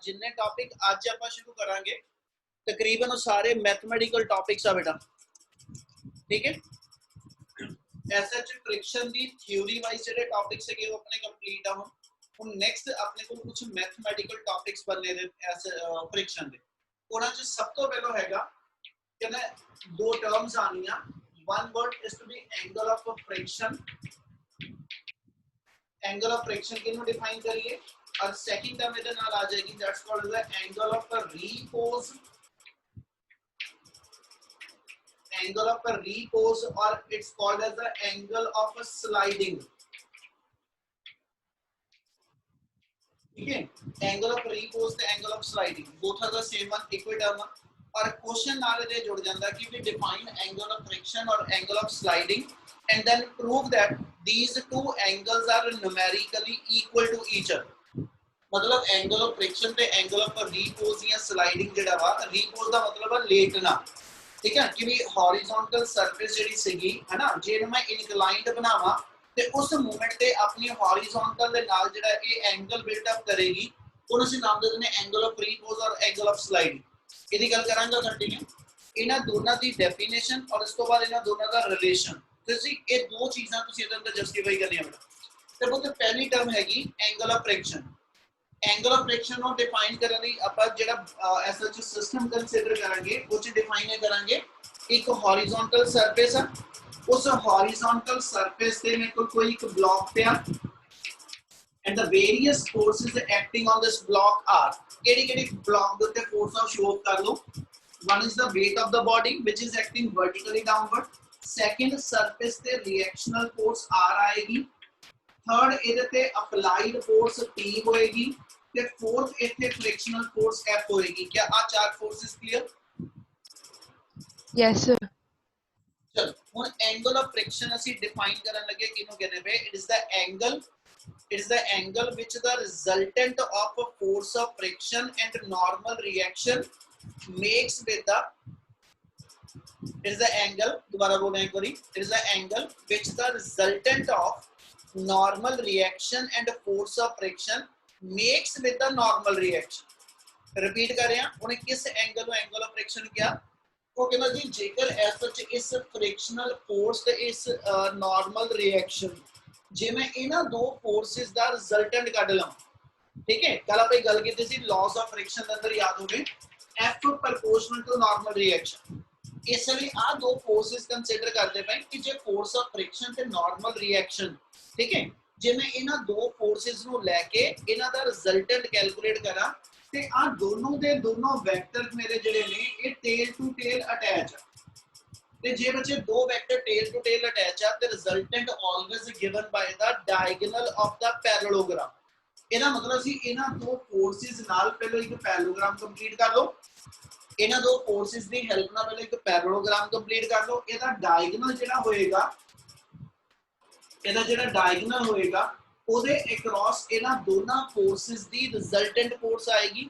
जिन्ने टॉपिक अज आप शुरू करांगे तकरीबन सारे मैथमेटिकल टॉपिक्स आ बेटा, ठीक है। एसएच फ्रिक्शन दी थ्योरी वाइज जेडे टॉपिक्स है वो अपने कंप्लीट आ हुन नेक्स्ट अपने को कुछ मैथमेटिकल टॉपिक्स बनने दे फ्रिक्शन दे। ਉਹਨਾਂ ਚ ਸਭ ਤੋਂ ਪਹਿਲਾਂ ਹੈਗਾ ਕਹਿੰਦਾ ਦੋ terms ਆਣੀਆਂ, one word is to be angle of friction, angle of friction ਕਿਹਨੂੰ ਡਿਫਾਈਨ ਕਰੀਏ, और सेकंड टर्म ਇਹਦੇ ਨਾਲ ਆ ਜਾਏਗੀ that's called the angle of repose, angle of repose or it's called as the angle of sliding, ठीक है। Angle of repose ते angle of sliding both are the same one, equal term. और question नाल दे जुड़ जांदा कि we define angle of friction और angle of sliding and then prove that these two angles are numerically equal to each other. मतलब angle of friction ते angle of repose या स्लाइडिंग जेड़ा वा, रिपोज दा मतलब है लेटना, ठीक है, कि भी हॉरिजॉन्टल सरफेस जेड़ी सीगी है ना, जे मैं इनक्लाइंड बनावा ते उस मूवमेंट ते अपनी हॉरिजॉन्टल दे नाल जेड़ा ये एंगल बिल्ड अप करेगी उन ਅਸੀਂ नाम दे देने एंगल ऑफ रिपोज और एंगल ऑफ स्लाइडिंग। ਇਹਦੀ ਗੱਲ ਕਰਾਂਗਾ ਕੰਟੀਨਿਊ ਇਹਨਾਂ ਦੋਨਾਂ ਦੀ ਡੈਫੀਨੇਸ਼ਨ और ਇਸ ਤੋਂ ਬਾਅਦ ਇਹਨਾਂ ਦੋਨਾਂ ਦਾ ਰਿਲੇਸ਼ਨ। ਤੁਸੀਂ ਇਹ ਦੋ ਚੀਜ਼ਾਂ ਤੁਸੀਂ ਇਹਦੇ ਅੰਦਰ ਜਸਟੀਫਾਈ ਕਰਨੀਆਂ ਬੇਟਾ। ਤੇ ਉਹ ਤੇ ਪਹਿਲੀ ਟਰਮ ਹੈਗੀ angle of friction. Angle of friction ਨੂੰ ਡਿਫਾਈਨ ਕਰਨ ਲਈ ਆਪਾਂ ਜਿਹੜਾ ਐਸਐਚ ਸਿਸਟਮ ਕੰਸੀਡਰ ਕਰਾਂਗੇ ਉਹ ਚ ਡਿਫਾਈਨ ਕਰਾਂਗੇ ਇੱਕ ਹॉरिजॉन्टल ਸਰਫੇਸ ਆ, उस हॉरिजॉन्टल सरफेस पे मेरे को कोई एक ब्लॉक पे and the various forces acting on this block are केड़ी-केड़ी ब्लॉक दे उत्ते फोर्स ऑफ शो कर लो। one is the weight of the body which is acting vertically downward, second surface ते reactional force R आएगी, third ਇਹਦੇ ਤੇ applied force T होएगी ਤੇ fourth ਇੱਥੇ frictional force F होएगी। क्या आ चार फोर्सेस क्लियर? Yes sir। चलो ਹੁਣ एंगल ऑफ फ्रिक्शन ਅਸੀਂ डिफाइन ਕਰਨ ਲੱਗੇ ਕਿਹਨੂੰ ਕਹਿੰਦੇ ਵੇ, it is the angle which the resultant of a force of friction and normal reaction makes with the, it is the angle, दोबारा बोलना एक बारी, it is the angle which the resultant of normal reaction and force of friction makes with the normal reaction। Repeat कर रहे हैं उन्हें किस angle को एंगल ऑफ फ्रिक्शन किया, वो कहना जी जेकर एसएच इस फ्रिक्शनल फोर्स ते इस नॉर्मल रिएक्शन जे मैं इना दो फोर्सेस दा रिजल्टेंट कढ ला, ठीक है। कल आप गल कीती सी लॉस ऑफ फ्रिक्शन दे अंदर याद होवे F proportional to normal reaction. इसलिए आ दो फोर्सेस कंसीडर करते पे कि जे फोर्स ऑफ फ्रिक्शन ते नॉर्मल रिएक्शन, ठीक है, जे मैं इना दो फोर्सेस नु लेके इना दा रिजल्टेंट कैलकुलेट करा ते आ दोनों दे दोनों वेक्टर मेरे जेडे ने ये टेल टू टेल अटैच है। ते जे बच्चे दो vector tail to tail attach है ते resultant always given by the diagonal of the parallelogram. ਇਹਦਾ मतलब सी इना दो फोर्सेस नाल पहले एक पैरेललोग्राम कंप्लीट कर लो, इना दो फोर्सेस दी हेल्प नाल पहले एक पैरेललोग्राम कंप्लीट कर लो। ਇਹਦਾ डायगोनल ਜਿਹੜਾ ਹੋਏਗਾ, ਇਹਦਾ ਜਿਹੜਾ डायगोनल ਹੋਏਗਾ ਉਹਦੇ ਅਕ੍ਰੋਸ ਇਹਨਾਂ ਦੋਨਾਂ फोर्सेस ਦੀ ਰਿਜ਼ਲਟੈਂਟ फोर्स ਆਏਗੀ।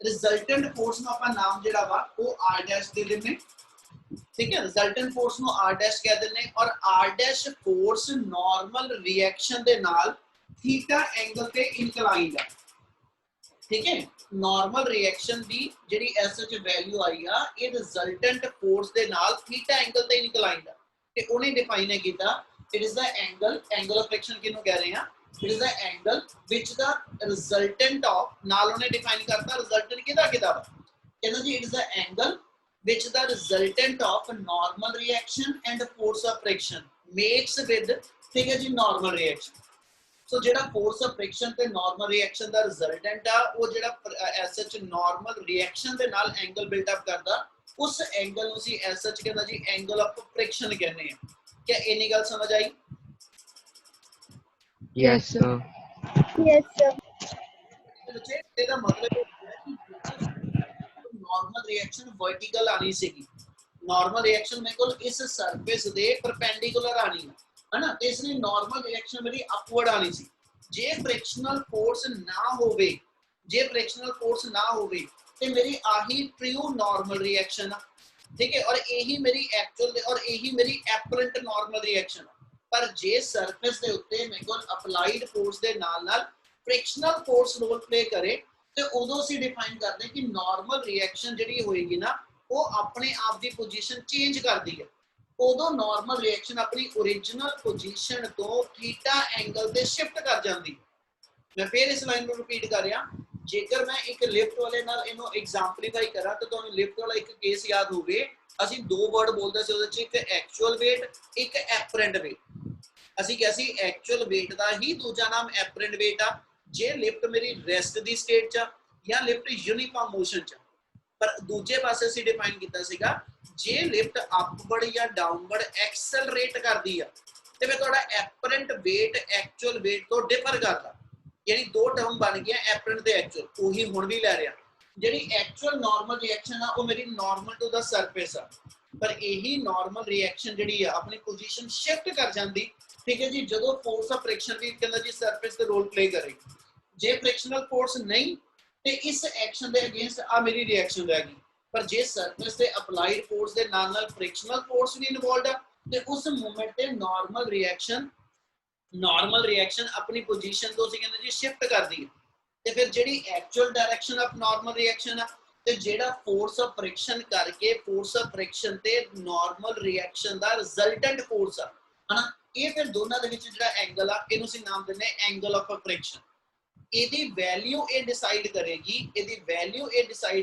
रिजल्टेंट फोर्स ਨੂੰ ਆਪਾਂ ਨਾਮ ਜਿਹੜਾ ਵਾ ਉਹ r ਡੈਸ਼ ਦੇ ਦਿੰਨੇ, ठीक है। रिजल्टेंट फोर्स ਨੂੰ r डैश कह देने और r dash force normal reaction दे नाल थीटा एंगल पे इंक्लाइंड है, ठीक है। नॉर्मल रिएक्शन दी जेडी एसएच वैल्यू आई आ ये रिजल्टेंट फोर्स दे नाल थीटा एंगल ते इंक्लाइंड है ते उन्हें डिफाइन है कीता it is the angle of friction किनु कह रहे हैं, it is the angle which the resultant of नाल उन्हें डिफाइन करता रिजल्टेंट किदा किदा कहना जी it is the angle which the resultant of normal reaction and force of friction makes with, ठीक है जी, normal reaction। so जेड़ा force of friction ते normal reaction दा resultant आ वो जेड़ा SH normal reaction दे नाल angle build up करदा उस angle ਨੂੰ ਅਸੀਂ SH कहना जी angle of friction कहने हैं। क्या इन्नी गल समझ आई? Yes sir। Yes sir। बच्चे तेरा मतलब है कि नॉर्मल रिएक्शन वर्टिकल आनी सीगी, नॉर्मल रिएक्शन मेरे को इस सरफेस दे परपेंडिकुलर आनी है ना, तो इसलिए नॉर्मल रिएक्शन मेरी अपवर्ड आनी सी। जे फ्रिक्शनल फोर्स ना होवे, जे फ्रिक्शनल फोर्स ना होवे ते मेरी आही ट्रू नॉर्मल रिएक्शन, ठीक है, और यही मेरी एक्चुअल और यही मेरी एपरेंट नॉर्मल रिएक्शन। पर जे सरफेस दे उत्ते मेरे को अप्लाइड फोर्स दे नाल नाल फ्रिक्शनल फोर्स रोल प्ले करे ਤੇ ਉਦੋਂ ਅਸੀਂ ਡਿਫਾਈਨ ਕਰਦੇ ਕਿ ਨਾਰਮਲ ਰਿਐਕਸ਼ਨ ਜਿਹੜੀ ਹੋਏਗੀ ਨਾ ਉਹ ਆਪਣੇ ਆਪ ਦੀ ਪੋਜੀਸ਼ਨ ਚੇਂਜ ਕਰਦੀ ਹੈ। ਉਦੋਂ ਨਾਰਮਲ ਰਿਐਕਸ਼ਨ ਆਪਣੀ ओरिजिनल ਪੋਜੀਸ਼ਨ ਤੋਂ ਥੀਟਾ ਐਂਗਲ ਤੇ ਸ਼ਿਫਟ ਕਰ ਜਾਂਦੀ ਹੈ। ਮੈਂ ਫੇਰ ਇਸ ਲਾਈਨ ਨੂੰ ਰਿਪੀਟ ਕਰ ਰਿਹਾ, ਜੇਕਰ ਮੈਂ ਇੱਕ ਲਿਫਟ ਵਾਲੇ ਨਾਲ ਇਹਨੂੰ ਐਗਜ਼ਾਮਪਲੀਫਾਈ ਕਰਾਂ ਤਾਂ ਤੁਹਾਨੂੰ ਲਿਫਟ ਵਾਲਾ ਇੱਕ ਕੇਸ ਯਾਦ ਹੋਵੇ। ਅਸੀਂ ਦੋ ਵਰਡ ਬੋਲਦੇ ਸੀ ਉਹਦੇ ਚ, ਇੱਕ ਐਕਚੁਅਲ weight, ਇੱਕ ਐਪਰੈਂਟ weight। ਅਸੀਂ ਕਿਹਾ ਸੀ ਐਕਚੁਅਲ weight ਦਾ ਹੀ ਦੂਜਾ ਨਾਮ ਐਪਰੈਂਟ weight ਆ ਜੇ ਲਿਫਟ ਮੇਰੀ ਰੈਸਟ ਦੀ ਸਟੇਟ ਚ ਜਾਂ ਲਿਫਟ ਯੂਨੀਫਾਰਮ ਮੋਸ਼ਨ ਚ। ਪਰ ਦੂਜੇ ਪਾਸੇ ਅਸੀਂ ਡਿਫਾਈਨ ਕੀਤਾ ਸੀਗਾ ਜੇ ਲਿਫਟ ਅਪਵਰਡ ਜਾਂ ਡਾਊਨਵਰਡ ਐਕਸਲਰੇਟ ਕਰਦੀ ਆ ਤੇ ਫਿਰ ਤੁਹਾਡਾ ਐਪਰੈਂਟ weight ਐਕਚੁਅਲ weight ਤੋਂ ਡਿਫਰ ਕਰਦਾ। यानी दो टर्म बन गया एपरेंट ते एक्चुअल, वही हुण भी ले रहा। ਜਿਹੜੀ ਐਕਚੁਅਲ ਨਾਰਮਲ ਰਿਐਕਸ਼ਨ ਆ ਉਹ ਮੇਰੀ ਨਾਰਮਲ ਟੂ ਦਾ ਸਰਫੇਸ ਆ, ਪਰ ਇਹੀ ਨਾਰਮਲ ਰਿਐਕਸ਼ਨ ਜਿਹੜੀ ਆ ਆਪਣੀ ਪੋਜੀਸ਼ਨ ਸ਼ਿਫਟ ਕਰ ਜਾਂਦੀ। ਠੀਕ ਹੈ ਜੀ, ਜਦੋਂ ਫੋਰਸ ਆਫ ਫ੍ਰਿਕਸ਼ਨ ਵੀ ਕਹਿੰਦਾ ਜੀ ਸਰਫੇਸ ਤੇ ਰੋਲ ਪਲੇ ਕਰੇਗੀ। ਜੇ ਫ੍ਰਿਕਸ਼ਨਲ ਫੋਰਸ ਨਹੀਂ ਤੇ ਇਸ ਐਕਸ਼ਨ ਦੇ ਅਗੇਂਸਟ ਆ ਮੇਰੀ ਰਿਐਕਸ਼ਨ ਰਹੇਗੀ। ਪਰ ਜੇ ਸਰਫੇਸ ਤੇ ਅਪਲਾਈਡ ਫੋਰਸ ਦੇ ਨਾਲ ਨਾਲ ਫ੍ਰਿਕਸ਼ਨਲ ਫੋਰਸ ਵੀ ਇਨਵੋਲਵਡ ਆ ਤੇ ਉਸ ਮੂਮੈਂਟ ਤੇ ਨਾਰਮਲ ਰਿਐਕਸ਼ਨ अपनी पोजीशन तो कहते जी शिफ्ट कर दी है। तो फिर जी actual direction of normal reaction है तो जेड़ा फोर्स ऑफ फ्रिक्शन करके फोर्स ऑफ फ्रिक्शन ते नॉर्मल रिएक्शन दा रिजल्टेंट फोर्स है ना, ये फिर दोनों दे विच जेड़ा एंगल आ इहनूं असीं नाम दिंदे एंगल ऑफ फ्रिक्शन। ਇਹਦੀ ਵੈਲਿਊ ਇਹ ਡਿਸਾਈਡ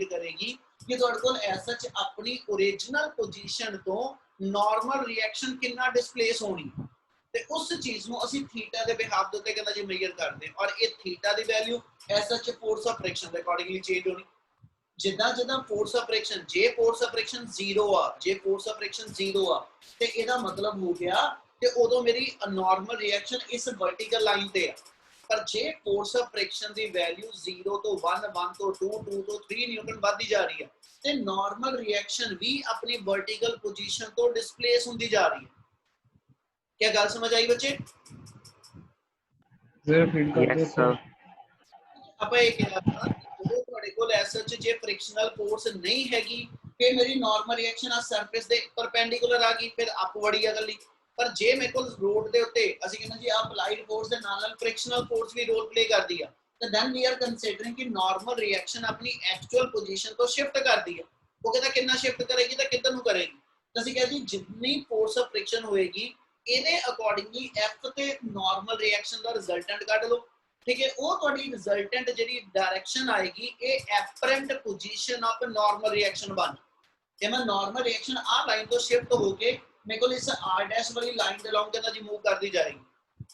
ਕਰੇਗੀ ਕਿ ਤੁਹਾਡੇ ਕੋਲ ਐਸ ਸੱਚ ਆਪਣੀ ओरिजिनल ਪੋਜੀਸ਼ਨ ਤੋਂ ਨਾਰਮਲ ਰਿਐਕਸ਼ਨ ਕਿੰਨਾ ਡਿਸਪਲੇਸ ਹੋਣੀ ਤੇ ਉਸ ਚੀਜ਼ ਨੂੰ ਅਸੀਂ ਥੀਟਾ ਦੇ ਬਿਹਾਫ ਦੇ ਉੱਤੇ ਕਹਿੰਦਾ ਜੀ ਮੇਜਰ ਕਰਦੇ ਹਾਂ। ਔਰ ਇਹ ਥੀਟਾ ਦੀ ਵੈਲਿਊ ਐਸ ਸੱਚ ਫੋਰਸ ਆਫ ਫ੍ਰਿਕਸ਼ਨ ਦੇ ਅਕੋਰਡਿੰਗਲੀ ਚੇਂਜ ਹੋਣੀ। ਜਿੱਦਾਂ ਫੋਰਸ ਆਫ ਫ੍ਰਿਕਸ਼ਨ, ਜੇ ਫੋਰਸ ਆਫ ਫ੍ਰਿਕਸ਼ਨ 0 ਆ ਤੇ ਇਹਦਾ ਮਤਲਬ ਹੋ ਗਿਆ ਕਿ ਉਦੋਂ ਮੇਰੀ ਨਾਰਮਲ ਰਿਐਕਸ਼ਨ ਇਸ ਵਰਟੀਕਲ ਲਾਈਨ ਤੇ ਆ। पर जे फोर्स ऑफ फ्रिक्शन की वैल्यू 0 तो 1, 1 तो 2, 2 तो 3 न्यूटन बढ़ती जा रही है ते नॉर्मल रिएक्शन भी अपनी वर्टिकल पोजीशन तो डिस्प्लेस होती जा रही है। क्या गल समझ आई बच्चे? Yes sir. ਆਪਾਂ ਇਹ ਕਿਹਾ ਜਦੋਂ ਤੁਹਾਡੇ ਕੋਲ ਐਸ ਸੱਚ ਜੇ ਫ੍ਰਿਕਸ਼ਨਲ ਫੋਰਸ ਨਹੀਂ ਹੈਗੀ ਫਿਰ ਮੇਰੀ ਨਾਰਮਲ ਰਿਐਕਸ਼ਨ ਆ ਸਰਫੇਸ ਦੇ ਪਰਪੈਂਡੀਕੂਲਰ ਆ ਗਈ, ਫਿਰ ਅਪਵਰਡ ਹੀ ਅਗਲੀ। पर जे मेरे को रोड दे उत्ते ਅਸੀਂ ਕਹਿੰਦੇ ਜੀ ਅਪਲਾਈਡ ਫੋਰਸ ਦੇ ਨਾਲ ਨਾਲ ਫ੍ਰਿਕਸ਼ਨਲ ਫੋਰਸ ਵੀ ਰੋਲ ਪਲੇ ਕਰਦੀ ਆ ਤਾਂ ਦੈਨ ਵੀ ਆਰ ਕੰਸੀਡਰਿੰਗ ਕਿ ਨਾਰਮਲ ਰਿਐਕਸ਼ਨ ਆਪਣੀ ਐਕਚੁਅਲ ਪੋਜੀਸ਼ਨ ਤੋਂ ਸ਼ਿਫਟ ਕਰਦੀ ਆ। ਉਹ ਕਹਿੰਦਾ ਕਿੰਨਾ ਸ਼ਿਫਟ ਕਰੇਗੀ ਤਾਂ ਕਿੱਧਰ ਨੂੰ ਕਰੇਗੀ ਤਾਂ ਅਸੀਂ ਕਹਿੰਦੇ ਜਿੰਨੀ ਫੋਰਸ ਆਫ ਫ੍ਰਿਕਸ਼ਨ ਹੋਏਗੀ ਇਹਦੇ ਅਕੋਰਡਿੰਗਲੀ ਐਫ ਤੇ ਨਾਰਮਲ ਰਿਐਕਸ਼ਨ ਦਾ ਰਿਜ਼ਲਟੈਂਟ ਕੱਢ ਲਓ। ठीक है, वो ਤੁਹਾਡੀ ਰਿਜ਼ਲਟੈਂਟ ਜਿਹੜੀ ਡਾਇਰੈਕਸ਼ਨ ਆਏਗੀ ਇਹ apparent position of normal reaction ਬਣ ਜੇ ਮੈਂ ਨਾਰਮਲ ਰਿਐਕਸ਼ਨ ਆ ਲਾਈਨ ਤੋਂ ਸ਼ਿਫਟ ਹੋ ਕੇ मेरे को इस आर डैश वाली लाइन के लॉन्ग कहना जी मूव करती जाएगी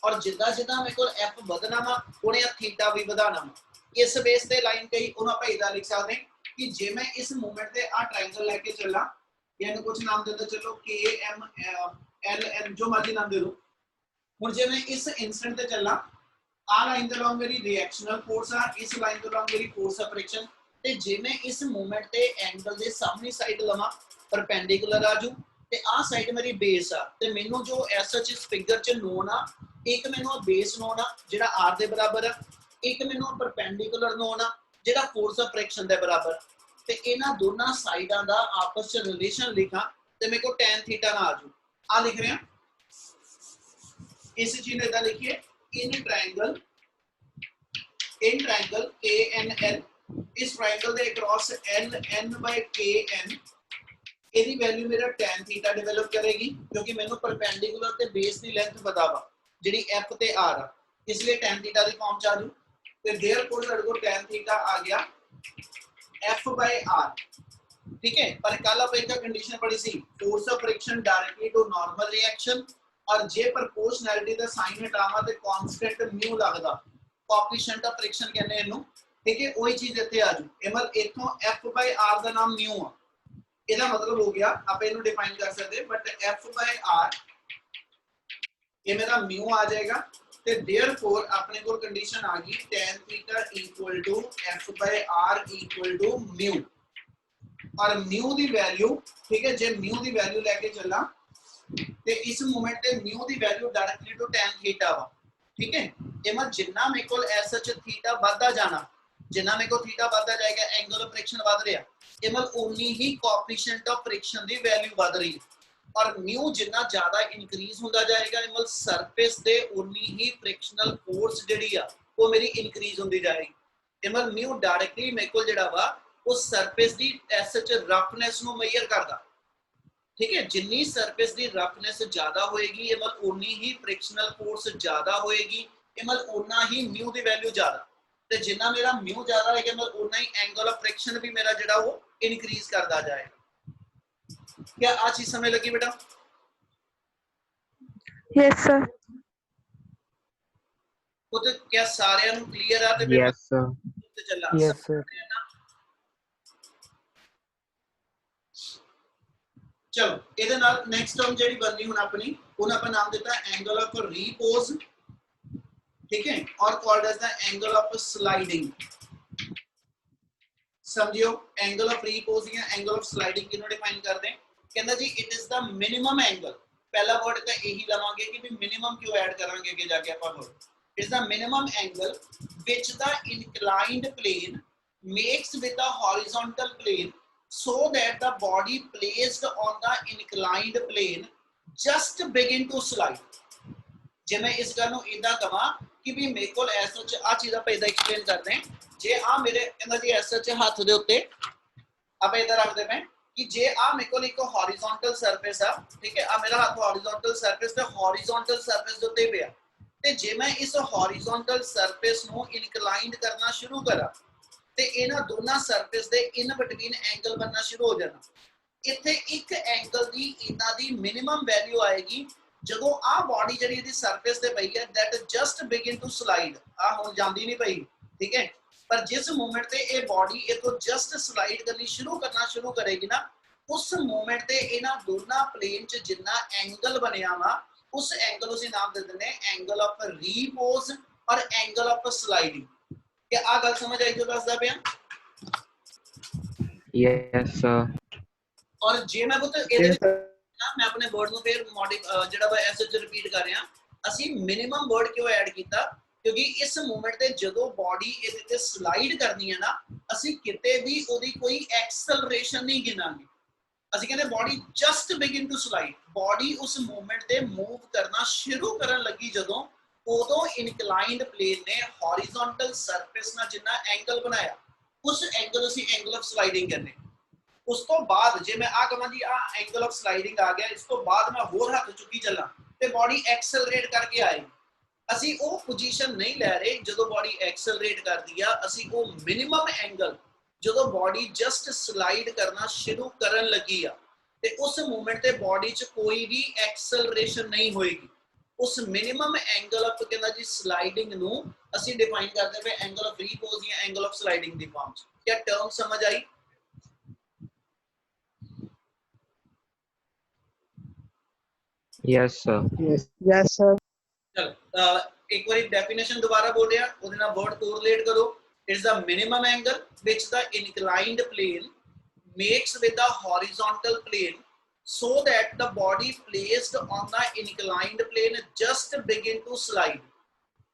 और जिदा जिदा मेरे को एफ ਵਧਣਾ ਵਾ ਉਹਨੇ ਥੀਟਾ ਵੀ ਵਧਾਣਾ ਵਾ। ਇਸ ਬੇਸ ਤੇ ਲਾਈਨ ਕਹੀ ਉਹਨੂੰ ਆਪਾਂ ਇਦਾਂ ਲਿਖ ਸਕਦੇ ਹਾਂ ਕਿ ਜੇ ਮੈਂ ਇਸ ਮੂਵਮੈਂਟ ਤੇ ਆ ਟ੍ਰਾਇੰਗਲ ਲੈ ਕੇ ਚੱਲਾਂ ਜਾਂ ਇਹਨੂੰ ਕੁਝ ਨਾਮ ਦੇ ਦਿਓ, ਚਲੋ ਕੇ ਐਮ ਐਲ ਐਨ ਜੋ ਮਰਜ਼ੀ ਨਾਮ ਦੇ ਦਿਓ। ਹੁਣ ਜੇ ਮੈਂ ਇਸ ਇਨਸਟੈਂਟ ਤੇ ਚੱਲਾਂ ਆ ਲਾਈਨ ਦੇ ਲੌਂਗ ਮੇਰੀ ਰਿਐਕਸ਼ਨਲ ਫੋਰਸ ਆ, ਇਸ ਲਾਈਨ ਦੇ ਲੌਂਗ ਮੇਰੀ ਫੋਰਸ ਆਫ ਫ੍ਰਿਕਸ਼ਨ ਤੇ ਜੇ ਮੈਂ ਇਸ ਮੂਵਮੈਂਟ ਤੇ ਐਂਗਲ ਦੇ ਸਾਹਮਣੀ ਸਾਈਡ ਲਵਾਂ ਪਰਪੈਂਡੀਕੂਲਰ ਆਜੂ ਤੇ ਆ ਸਾਈਡ ਮੇਰੀ ਬੇਸ ਆ ਤੇ ਮੈਨੂੰ ਜੋ ਐਸ ਸੱਚ ਇਸ ਫਿਗਰ ਚ ਨੋਨ ਆ ਇੱਕ ਮੈਨੂੰ ਆ ਬੇਸ ਨੋਨ ਆ ਜਿਹੜਾ ਆਰ ਦੇ ਬਰਾਬਰ ਆ, ਇੱਕ ਮੈਨੂੰ ਪਰਪੈਂਡੀਕੂਲਰ ਨੋਨ ਆ ਜਿਹੜਾ ਫੋਰਸ ਆਫ ਫ੍ਰਿਕਸ਼ਨ ਦੇ ਬਰਾਬਰ ਤੇ ਇਹਨਾਂ ਦੋਨਾਂ ਸਾਈਡਾਂ ਦਾ ਆਪਸ ਚ ਰਿਲੇਸ਼ਨ ਲਿਖਾਂ ਤੇ ਮੇਰੇ ਕੋਲ tan ਥੀਟਾ ਨਾ ਆਜੂ। ਆ ਲਿਖ ਰਿਹਾ ਇਸ ਚੀਜ਼ ਨੂੰ ਇਦਾਂ ਲਿਖੀਏ in triangle KNL इस ट्रायंगल ਦੇ across LN/KN ਇਹਦੀ ਵੈਲਿਊ ਮੇਰਾ tan ਥੀਟਾ ਡਿਵੈਲਪ ਕਰੇਗੀ ਕਿਉਂਕਿ ਮੈਨੂੰ ਪਰਪੈਂਡੀਕੂਲਰ ਤੇ ਬੇਸ ਦੀ ਲੈਂਥ ਪਤਾ ਵਾ ਜਿਹੜੀ F ਤੇ R ਆ, ਇਸ ਲਈ tan ਥੀਟਾ ਦੀ ਫਾਰਮ ਚ ਆ ਜੂ ਤੇ देयरफॉर ਸਾਡੇ ਕੋਲ tan थीटा आ गया F/R। ठीक है, पर कल आप एक कंडीशन पढ़ी सी force of friction directly to normal reaction और जे प्रोपोर्शनैलिटी दा साइन हटावा ते कांस्टेंट म्यू लगदा कोएफिशिएंट ऑफ फ्रिक्शन कहने इनु। ठीक है, वही चीज ਇੱਥੇ ਆ ਜੂ एमल इथों F/R ਦਾ ਨਾਮ म्यू ਆ। ਇਹਦਾ मतलब हो गया आप इनु डिफाइन कर सकते बट F/R ये मेरा म्यू आ जाएगा ਤੇ देयरफॉर अपने को कंडीशन आ गई tan theta equal to F/R equal to mu और म्यू दी वैल्यू। ठीक है, जे म्यू दी वैल्यू लेके चलना ते इस मोमेंट ते म्यू दी value directly to tan theta वा। ठीक है, एमा जिन्ना मेरे को एस सच थीटा बढ़ता जाना जिन्ना मेरे को थीटा बढ़ता जाएगा एंगल ऑफ फ्रिक्शन बढ़ रहा एमल उन्नी ही कोएफिशिएंट ऑफ फ्रिक्शन दी वैल्यू बढ़ रही और म्यू जिन्ना ज्यादा इंक्रीज होता जाएगा एमल सरफेस दे उन्नी ही फ्रिक्शनल फोर्स जिहड़ी आ वो मेरी इंक्रीज होती जाएगी। ਇਹ ਮਤਲਬ म्यू डायरेक्टली मेरे को ਜਿਹੜਾ ਵਾ ਉਹ ਸਰਫੇਸ ਦੀ ਐਸਐਚ ਰਫਨੈਸ ਨੂੰ ਮੇਜਰ ਕਰਦਾ। ठीक है, जिन्नी सरफेस की रफनेस ज्यादा होएगी ये मतलब उन्नी ही फ्रिक्शनल फोर्स ज्यादा होएगी, ये मतलब उन्ना ही म्यू की वैल्यू ज्यादा, ते जिन्ना मेरा म्यू ज्यादा है मतलब उन्ना ही एंगल ऑफ फ्रिक्शन भी मेरा जेड़ा वो इंक्रीज करता जाएगा। क्या आज चीज समझ लगी बेटा? Yes sir. वो तो क्या सारे नु क्लियर है? ते यस सर, चला यस सर। चलो ਇਹਦੇ ਨਾਲ नेक्स्ट टर्म ਜਿਹੜੀ ਬਣਨੀ ਹੁਣ ਆਪਣੀ ਉਹਨਾਂ ਆਪਾਂ ਨਾਮ ਦਿੱਤਾ एंगल ऑफ रीपोज, ठीक है, और called as the angle of sliding. समझियो एंगल ऑफ रीपोज या एंगल ऑफ स्लाइडिंग किनो डिफाइन करते हैं? कहंदा जी it is the minimum angle. पहला वर्ड तो यही लवांगे कि भी मिनिमम क्यों ऐड करांगे आगे जाके अपन word is the minimum angle which the inclined plane makes with the horizontal plane so that the body placed on the inclined plane just begin to slide। जे मैं इस गल नु इदा कवा कि भी मेरे को ऐसा आ चीज आप इदा एक्सप्लेन करते हैं, जे आ मेरे कहंदा जी ऐसा हाथ दे उत्ते आप इधर रख दे मैं कि जे आ मेरे को एक हॉरिजॉन्टल सरफेस आ, ठीक है, आ मेरा हाथ हॉरिजॉन्टल सरफेस पे हॉरिजॉन्टल सरफेस दे उत्ते पिया ते जे मैं इस हॉरिजॉन्टल सरफेस नु इंक्लाइंड करना शुरू करा ਤੇ ਇਹਨਾਂ ਦੋਨਾਂ ਸਰਫੇਸ ਦੇ ਇਨ ਬਿਟਵੀਨ ਐਂਗਲ ਬਣਨਾ ਸ਼ੁਰੂ ਹੋ ਜਾਣਾ। ਇੱਥੇ ਇੱਕ ਐਂਗਲ ਦੀ ਇਹਨਾਂ ਦੀ ਮਿਨੀਮਮ ਵੈਲਿਊ ਆਏਗੀ ਜਦੋਂ ਆ ਬਾਡੀ ਜਿਹੜੀ ਇਹਦੀ ਸਰਫੇਸ ਤੇ ਪਈ ਹੈ that just begin to slide, ਆ ਹੁਣ ਜਾਂਦੀ ਨਹੀਂ ਪਈ, ਠੀਕ ਹੈ, ਪਰ ਜਿਸ ਮੂਮੈਂਟ ਤੇ ਇਹ ਬਾਡੀ ਇਥੋਂ ਜਸਟ ਸਲਾਈਡ ਕਰਨੀ ਕਰਨਾ ਸ਼ੁਰੂ ਕਰੇਗੀ ਨਾ ਉਸ ਮੂਮੈਂਟ ਤੇ ਇਹਨਾਂ ਦੋਨਾਂ ਪਲੇਨ 'ਚ ਜਿੰਨਾ ਐਂਗਲ ਬਣਿਆ ਵਾ ਉਸ ਐਂਗਲ ਨੂੰ ਅਸੀਂ ਨਾਮ ਦੇ ਦਿੰਦੇ ਹਾਂ ਐਂਗਲ ਆਫ ਰੀਪੋਜ਼ ਔਰ ਐਂਗਲ ਆਫ ਸਲਾਈਡਿੰग। क्या आ गल समझ आई जो दसदा पिया? Yes sir. और जे मैं पुੱਤ ਇਹਦੇ ਵਿੱਚ ਨਾ ਮੈਂ ਆਪਣੇ ਵਰਡ ਨੂੰ ਫੇਰ ਜਿਹੜਾ ਵਾ ਐਸ ਚ ਰਿਪੀਟ ਕਰ ਰਿਹਾ, ਅਸੀਂ ਮਿਨੀਮਮ ਵਰਡ ਕਿਉਂ ਐਡ ਕੀਤਾ ਕਿਉਂਕਿ ਇਸ ਮੂਮੈਂਟ ਤੇ ਜਦੋਂ ਬਾਡੀ ਇਹਦੇ ਤੇ ਸਲਾਈਡ ਕਰਨੀ ਹੈ ਨਾ ਅਸੀਂ ਕਿਤੇ ਵੀ ਉਹਦੀ ਕੋਈ ਐਕਸਲਰੇਸ਼ਨ ਨਹੀਂ ਗਿਣਾਂਗੇ। ਅਸੀਂ ਕਹਿੰਦੇ body just begin to slide, body ਉਸ ਮੂਮੈਂਟ ਤੇ ਮੂਵ ਕਰਨਾ ਸ਼ੁਰੂ ਕਰਨ ਲੱਗੀ ਜਦੋਂ ਉਦੋਂ ਇਨਕਲਾਈਨਡ ਪਲੇਨ ਨੇ ਹੌਰੀਜ਼ੌਨਟਲ ਸਰਫੇਸ ਨਾਲ ਜਿੰਨਾ ਐਂਗਲ ਬਣਾਇਆ ਉਸ ਐਂਗਲ ਨੂੰ ਅਸੀਂ ਐਂਗਲ ਆਫ ਸਲਾਈਡਿੰਗ ਕਹਿੰਦੇ। ਉਸ ਤੋਂ ਬਾਅਦ ਜੇ ਮੈਂ ਆ ਕਹਾਂ ਜੀ ਆ ਐਂਗਲ ਆਫ ਸਲਾਈਡਿੰਗ ਆ ਗਿਆ, ਇਸ ਤੋਂ ਬਾਅਦ ਮੈਂ ਹੋਰ ਹੱਥ ਚੁੱਕੀ ਚੱਲਾਂ ਤੇ ਬਾਡੀ ਐਕਸਲਰੇਟ ਕਰਕੇ ਆਏਗੀ। ਅਸੀਂ ਉਹ ਪੋਜੀਸ਼ਨ ਨਹੀਂ ਲੈ ਰਹੇ ਜਦੋਂ ਬਾਡੀ ਐਕਸਲਰੇਟ ਕਰਦੀ ਆ, ਅਸੀਂ ਉਹ ਮਿਨੀਮਮ ਐਂਗਲ ਜਦੋਂ ਬਾਡੀ ਜਸਟ ਸਲਾਈਡ ਕਰਨਾ ਸ਼ੁਰੂ ਕਰਨ ਲੱਗੀ ਆ ਤੇ ਉਸ ਮੂਵਮੈਂਟ ਤੇ ਬਾਡੀ 'ਚ ਕੋਈ ਵੀ ਐਕਸਲਰੇਸ਼ਨ ਨਹੀਂ ਹੋਏਗੀ। उस मिनिमम एंगल ऑफ कहना जी स्लाइडिंग नु ਅਸੀਂ डिफाइन करते पे एंगल ऑफ रीपोज या एंगल ऑफ स्लाइडिंग दी फॉर्म च। क्या टर्म समझ आई? Yes sir. Yes sir. चलो एक बार डेफिनेशन दोबारा बोल रहा ਉਹਦੇ ਨਾਲ वर्ड कोरिलेट करो। It is the minimum angle which the inclined plane makes with the horizontal plane so that the body placed on the inclined plane just begin to slide।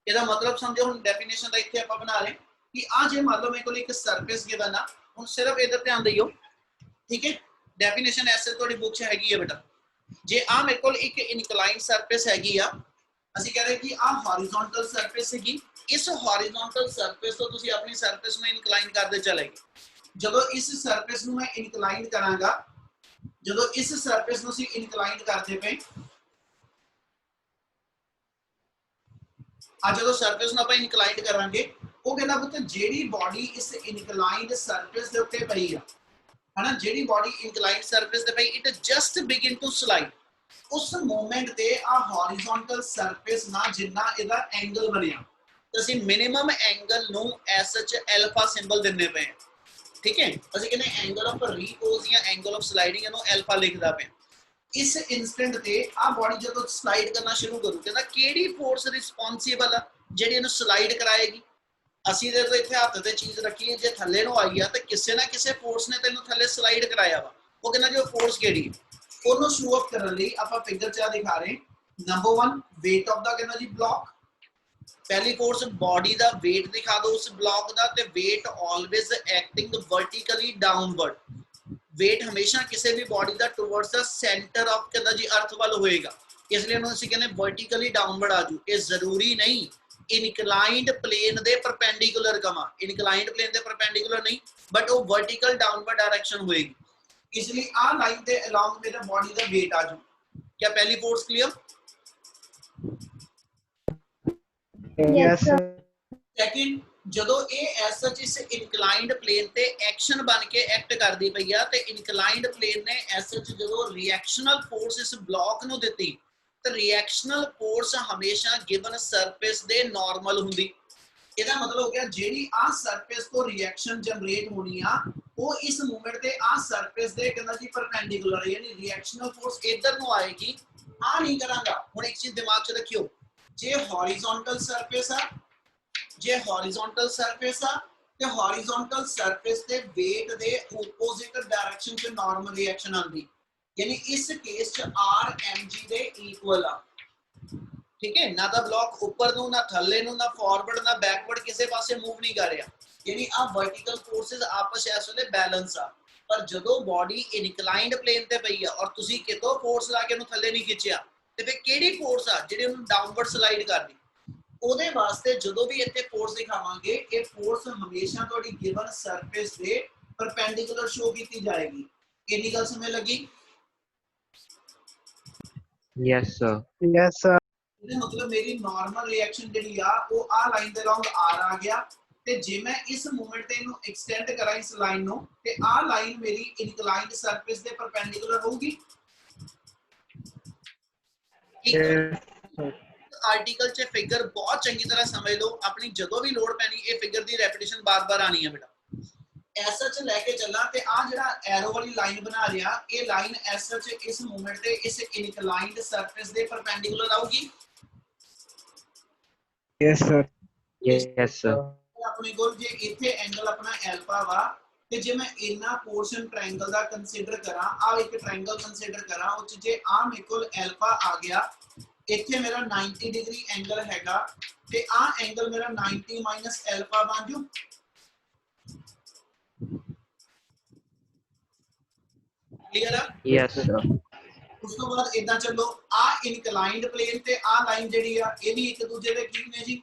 ਇਹਦਾ ਮਤਲਬ ਸਮਝੋ ਹੁਣ ਡੈਫੀਨੇਸ਼ਨ ਦਾ ਇੱਥੇ ਆਪਾਂ ਬਣਾ ਰਹੇ ਕਿ ਆ ਜੇ ਮੰਨ ਲਓ ਮੇਰੇ ਕੋਲ ਇੱਕ ਸਰਫੇਸ ਗਿਵਨ ਆ, ਹੁਣ ਸਿਰਫ ਇਧਰ ਧਿਆਨ ਦਿਓ, ਠੀਕ ਹੈ, ਡੈਫੀਨੇਸ਼ਨ ਐਸੇ ਤੁਹਾਡੀ ਬੁੱਕ 'ਚ ਹੈਗੀ ਹੈ ਬੇਟਾ। ਜੇ ਆ ਮੇਰੇ ਕੋਲ ਇੱਕ ਇਨਕਲਾਈਨਡ ਸਰਫੇਸ ਹੈਗੀ ਆ, ਅਸੀਂ ਕਹ ਰਹੇ ਕਿ ਆ ਹੌਰੀਜ਼ੌਨਟਲ ਸਰਫੇਸ ਹੈਗੀ, ਇਸ ਹੌਰੀਜ਼ੌਨਟਲ ਸਰਫੇਸ ਤੋਂ ਤੁਸੀਂ ਆਪਣੀ ਸਰਫੇਸ ਨੂੰ ਇਨਕਲਾਈਨ ਕਰਦੇ ਚਲੇਗੇ। ਜਦੋਂ ਇਸ ਸਰਫੇਸ ਨੂੰ ਮੈਂ ਇਨਕਲਾਈਨ ਕਰਾਂਗਾ, ਜਦੋਂ ਇਸ ਸਰਫੇਸ ਨੂੰ ਅਸੀਂ ਇਨਕਲਾਈਨ ਕਰਦੇ ਪਏ ਆ, ਜਦੋਂ ਸਰਫੇਸ ਨੂੰ ਆਪਾਂ ਇਨਕਲਾਈਨ ਕਰਾਂਗੇ ਉਹ ਕਹਿੰਦਾ ਪੁੱਤ ਜਿਹੜੀ ਬਾਡੀ ਇਸ ਇਨਕਲਾਈਨਡ ਸਰਫੇਸ ਦੇ ਉੱਤੇ ਪਈ ਆ ਹਨਾ, ਜਿਹੜੀ ਬਾਡੀ ਇਨਕਲਾਈਨਡ ਸਰਫੇਸ ਤੇ ਪਈ it just begin to slide, ਉਸ ਮੂਮੈਂਟ ਤੇ ਆ ਹੌਰੀਜ਼ੌਨਟਲ ਸਰਫੇਸ ਨਾਲ ਜਿੰਨਾ ਇਹਦਾ ਐਂਗਲ ਬਣਿਆ ਤੇ ਅਸੀਂ ਮਿਨੀਮਮ ਐਂਗਲ ਨੂੰ ਐਸ ਐਚ ਐਲਫਾ ਸਿੰਬਲ ਦਿੰਨੇ ਪਏ, ठीक है। ਅਸੀਂ ਕਹਿੰਦੇ ਐਂਗਲ ਆਫ ਰੀਪੋਜ਼ ਜਾਂ ਐਂਗਲ ਆਫ ਸਲਾਈਡਿੰਗ ਇਹਨੂੰ ਐਲਫਾ ਲਿਖਦਾ ਪਿਆ। ਇਸ ਇਨਸਟੈਂਟ ਤੇ ਆ ਬਾਡੀ ਜਦੋਂ ਸਲਾਈਡ ਕਰਨਾ ਸ਼ੁਰੂ ਕਰੂ ਕਹਿੰਦਾ ਕਿਹੜੀ ਫੋਰਸ ਰਿਸਪੌਂਸਿਬਲ ਆ ਜਿਹੜੀ ਇਹਨੂੰ ਸਲਾਈਡ ਕਰਾਏਗੀ। ਅਸੀਂ ਜਦੋਂ ਇੱਥੇ ਹੱਥ ਤੇ ਚੀਜ਼ ਰੱਖੀ ਜੇ ਥੱਲੇ ਨੂੰ ਆਈ ਆ ਤਾਂ ਕਿਸੇ ਨਾ ਕਿਸੇ ਫੋਰਸ ਨੇ ਤੈਨੂੰ ਥੱਲੇ ਸਲਾਈਡ ਕਰਾਇਆ ਵਾ, ਉਹ ਕਹਿੰਦਾ ਜੀ ਉਹ ਫੋਰਸ ਕਿਹੜੀ ਹੈ ਉਹਨੂੰ ਸ਼ੋ ਆਫ ਕਰਨ ਲਈ ਆਪਾਂ ਫਿਗਰ 'ਚ ਦਿਖਾ ਰਹੇ। ਨੰਬਰ 1 weight ਆਫ ਦਾ ਕਹਿੰਦਾ ਜੀ ਬਲੌਕ, पहली फोर्स बॉडी का वेट दिखा दो उस ब्लॉक का, ते weight always acting vertically downward, weight हमेशा किसी भी बॉडी का टुवर्ड्स द सेंटर ऑफ कहता जी अर्थ वाल होएगा, इसलिए हम ਅਸੀਂ ਕਹਿੰਦੇ वर्टिकली डाउनवर्ड आजू। ये जरूरी नहीं ਇਨਕਲਾਈਨਡ ਪਲੇਨ ਦੇ ਪਰਪੈਂਡੀਕੂਲਰ ਕਵਾਂ, ਇਨਕਲਾਈਨਡ ਪਲੇਨ ਦੇ ਪਰਪੈਂਡੀਕੂਲਰ ਨਹੀਂ ਬਟ ਉਹ ਵਰਟੀਕਲ ਡਾਊਨਵਰਡ ਡਾਇਰੈਕਸ਼ਨ ਹੋਏਗੀ, इसलिए आ लाइन ਦੇ ਅਲੋਂਗ ਮੇਰਾ ਬੋਡੀ ਦਾ weight ਆ ਜੂ। क्या पहली force clear? Yes sir. Second, ਜਦੋਂ ਇਹ ਐਸ ਸੱਚ ਇਸ ਇਨਕਲਾਈਨਡ ਪਲੇਨ ਤੇ ਐਕਸ਼ਨ ਬਣ ਕੇ ਐਕਟ ਕਰਦੀ ਪਈ ਆ ਤੇ ਇਨਕਲਾਈਨਡ ਪਲੇਨ ਨੇ ਐਸ ਸੱਚ ਜਦੋਂ ਰਿਐਕਸ਼ਨਲ ਫੋਰਸ ਇਸ ਬਲੌਕ ਨੂੰ ਦਿੱਤੀ ਤੇ ਰਿਐਕਸ਼ਨਲ ਫੋਰਸ ਹਮੇਸ਼ਾ ਗਿਵਨ ਸਰਫੇਸ ਦੇ ਨਾਰਮਲ ਹੁੰਦੀ। ਇਹਦਾ ਮਤਲਬ ਹੋ ਗਿਆ ਜਿਹੜੀ ਆ ਸਰਫੇਸ ਤੋਂ ਰਿਐਕਸ਼ਨ ਜਨਰੇਟ ਹੋਣੀ ਆ ਉਹ ਇਸ ਮੂਵਮੈਂਟ ਤੇ ਆ ਸਰਫੇਸ ਦੇ ਕਹਿੰਦਾ ਜੀ ਪਰਪੈਂਡੀਕੂਲਰ ਯਾਨੀ ਰਿਐਕਸ਼ਨਲ ਫੋਰਸ ਇਧਰ ਨੂੰ ਆਏਗੀ, ਆ ਨਹੀਂ ਕਰਾਂਗਾ। ਹੁਣ ਇੱਕ ਚੀਜ਼ ਦਿਮਾਗ 'ਚ ਰੱਖਿਓ, ਜੇ ਹੌਰੀਜ਼ੌਨਟਲ ਸਰਫੇਸ ਆ, ਜੇ ਹੌਰੀਜ਼ੌਨਟਲ ਸਰਫੇਸ ਆ ਤੇ ਹੌਰੀਜ਼ੌਨਟਲ ਸਰਫੇਸ ਦੇ weight ਦੇ ਆਪੋਜ਼ਿਟ ਡਾਇਰੈਕਸ਼ਨ 'ਚ ਨਾਰਮਲ ਰਿਐਕਸ਼ਨ ਆਂਦੀ, ਯਾਨੀ ਇਸ ਕੇਸ 'ਚ r mg ਦੇ ਇਕੁਅਲ ਆ। ठीक है, ना तो ब्लॉक ऊपर नु ना थल्ले नु ना फॉरवर्ड ना बैकवर्ड किसी पासे मूव नहीं कर रहा, यानी आ वर्टिकल फोर्सेस आपस इस वेले बैलेंस आ। पर जदों बॉडी इनक्लाइंड प्लेन ते पई आ और तुसी कितों फोर्स ला के नु थल्ले नहीं खिंचिया ते फिर केड़ी फोर्स आ जेडी उनु डाउनवर्ड स्लाइड करदी, ओदे वास्ते जदों भी इत्थे फोर्स दिखावांगे ये फोर्स हमेशा तोड़ी गिवन सरफेस दे परपेंडिकुलर शो कीती जाएगी। कितनी गल समझ लगी? Yes sir. Yes sir. मतलब मेरी नॉर्मल रिएक्शन ਜਿਹੜੀ ਆ ਉਹ ਆ ਲਾਈਨ ਦੇ ਅਲੋਂਗ r ਆ ਗਿਆ ਤੇ ਜੇ ਮੈਂ ਇਸ ਮੂਵਮੈਂਟ ਤੇ ਇਹਨੂੰ ਐਕਸਟੈਂਡ ਕਰਾਂ ਇਸ ਲਾਈਨ ਨੂੰ ਤੇ ਆ ਲਾਈਨ ਮੇਰੀ ਇਨਕਲਾਈਨਡ ਸਰਫੇਸ ਦੇ ਪਰਪੈਂਡੀਕੂਲਰ ਹੋਊਗੀ। ਆਰਟੀਕਲ 'ਚ ਫਿਗਰ ਬਹੁਤ ਚੰਗੀ ਤਰ੍ਹਾਂ ਸਮਝ ਲਓ, ਆਪਣੀ ਜਦੋਂ ਵੀ ਲੋੜ ਪੈਣੀ ਇਹ ਫਿਗਰ ਦੀ ਰੈਪੀਟੀਸ਼ਨ ਬਾਰ-ਬਾਰ ਆਣੀ ਹੈ ਬੇਟਾ। ਐਸ ਐਚ ਲੈ ਕੇ ਚੱਲਾਂ ਤੇ ਆ ਜਿਹੜਾ ਐਰੋ ਵਾਲੀ ਲਾਈਨ ਬਣਾ ਰਿਹਾ ਇਹ ਲਾਈਨ ਐਸ ਐਚ ਇਸ ਮੂਵਮੈਂਟ ਤੇ ਇਸ ਇਨਕਲਾਈਨਡ ਸਰਫੇਸ ਦੇ ਪਰਪੈਂਡੀਕੂਲਰ ਆਊਗੀ। Yes sir. Yes sir. अपने को जे इथे एंगल अपना अल्फा वा ते जे मैं इना पोर्शन ट्रायंगल दा कंसीडर करा, आ एक ट्रायंगल कंसीडर करा उच जे आ मेरे को अल्फा आ गया, इथे मेरा 90 डिग्री एंगल हैगा ते आ एंगल मेरा 90 माइनस अल्फा बन जू। क्लियर है? Yes sir. उस तो बाद इदा चलो आ इनक्लाइंड प्लेन ते आ लाइन जेडी आ ये भी एक दूसरे दे की ने जी